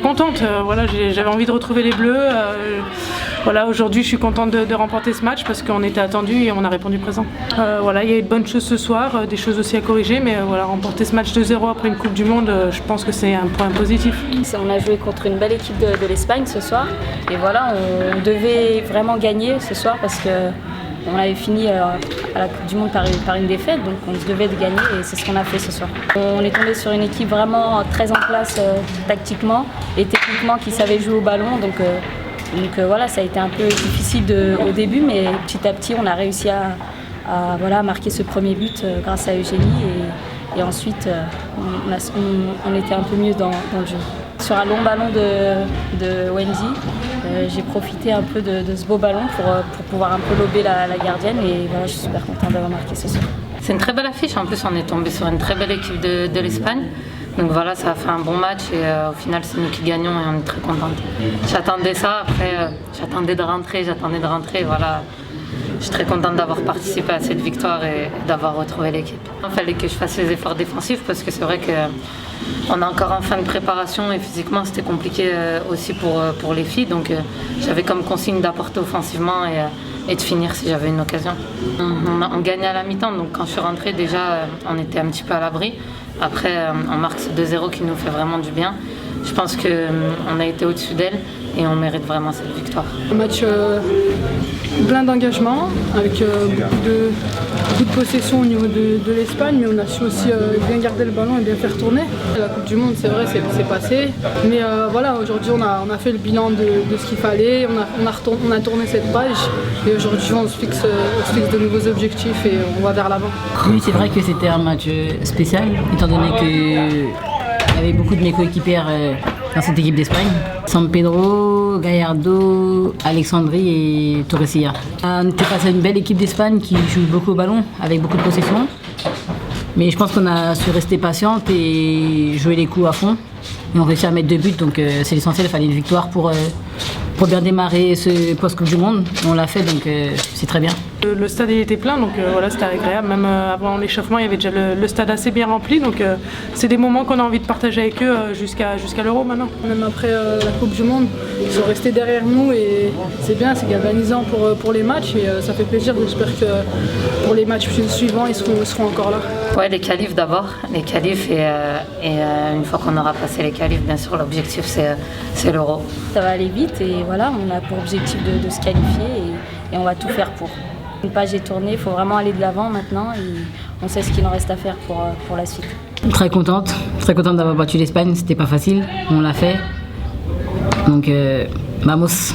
contente. Voilà, j'avais envie de retrouver les Bleus. Voilà, aujourd'hui, je suis contente de remporter ce match parce qu'on était attendu et on a répondu présent. Voilà, il y a eu de bonnes choses ce soir, des choses aussi à corriger, mais voilà, remporter ce match 2-0 après une Coupe du Monde, je pense que c'est un point positif. On a joué contre une belle équipe de l'Espagne ce soir et voilà, on devait vraiment gagner ce soir parce que on avait fini à la Coupe du Monde par une défaite, donc on se devait de gagner et c'est ce qu'on a fait ce soir. On est tombé sur une équipe vraiment très en place tactiquement et techniquement qui savait jouer au ballon, donc voilà, ça a été un peu difficile au début, mais petit à petit on a réussi à marquer ce premier but grâce à Eugénie et ensuite on était un peu mieux dans le jeu. Sur un long ballon de Wendy, j'ai profité un peu de ce beau ballon pour pouvoir un peu lober la gardienne et voilà, je suis super contente d'avoir marqué ce soir. C'est une très belle affiche, en plus on est tombé sur une très belle équipe de l'Espagne. Donc voilà, ça a fait un bon match et au final c'est nous qui gagnons et on est très contente. J'attendais ça, après j'attendais de rentrer, voilà. Je suis très contente d'avoir participé à cette victoire et d'avoir retrouvé l'équipe. Il fallait que je fasse les efforts défensifs parce que c'est vrai qu'on est encore en fin de préparation et physiquement c'était compliqué aussi pour les filles. Donc j'avais comme consigne d'apporter offensivement et de finir si j'avais une occasion. On gagnait à la mi-temps, donc quand je suis rentrée déjà on était un petit peu à l'abri. Après on marque ce 2-0 qui nous fait vraiment du bien. Je pense qu'on a été au-dessus d'elle et on mérite vraiment cette victoire. Un match plein d'engagement, avec beaucoup de possession au niveau de l'Espagne, mais on a su aussi bien garder le ballon et bien faire tourner. La Coupe du Monde, c'est vrai, c'est passé, mais voilà, aujourd'hui on a fait le bilan de ce qu'il fallait, on a tourné cette page et aujourd'hui on se fixe de nouveaux objectifs et on va vers l'avant. Oui, c'est vrai que c'était un match spécial, étant donné qu'il y avait beaucoup de mes coéquipières dans cette équipe d'Espagne. San Pedro, Gallardo, Alexandrie et Torrecilla. On était face à une belle équipe d'Espagne qui joue beaucoup au ballon, avec beaucoup de possession. Mais je pense qu'on a su rester patiente et jouer les coups à fond. Et on réussit à mettre 2 buts, donc c'est l'essentiel, il fallait une victoire pour bien démarrer ce post-Coupe du Monde. On l'a fait, donc c'est très bien. Le stade il était plein, donc voilà, c'était agréable. Même avant l'échauffement, il y avait déjà le stade assez bien rempli. Donc c'est des moments qu'on a envie de partager avec eux jusqu'à l'Euro maintenant. Même après la Coupe du Monde, ils sont restés derrière nous et c'est bien, c'est galvanisant pour les matchs et ça fait plaisir. J'espère que pour les matchs suivants, ils seront encore là. Ouais, les qualifs d'abord, les qualifs et une fois qu'on aura passé les qualifs, bien sûr, l'objectif c'est l'Euro. Ça va aller vite et voilà, on a pour objectif de se qualifier et on va tout faire pour. Une page est tournée, il faut vraiment aller de l'avant maintenant et on sait ce qu'il en reste à faire pour la suite. Très contente d'avoir battu l'Espagne, c'était pas facile, on l'a fait. Donc, vamos.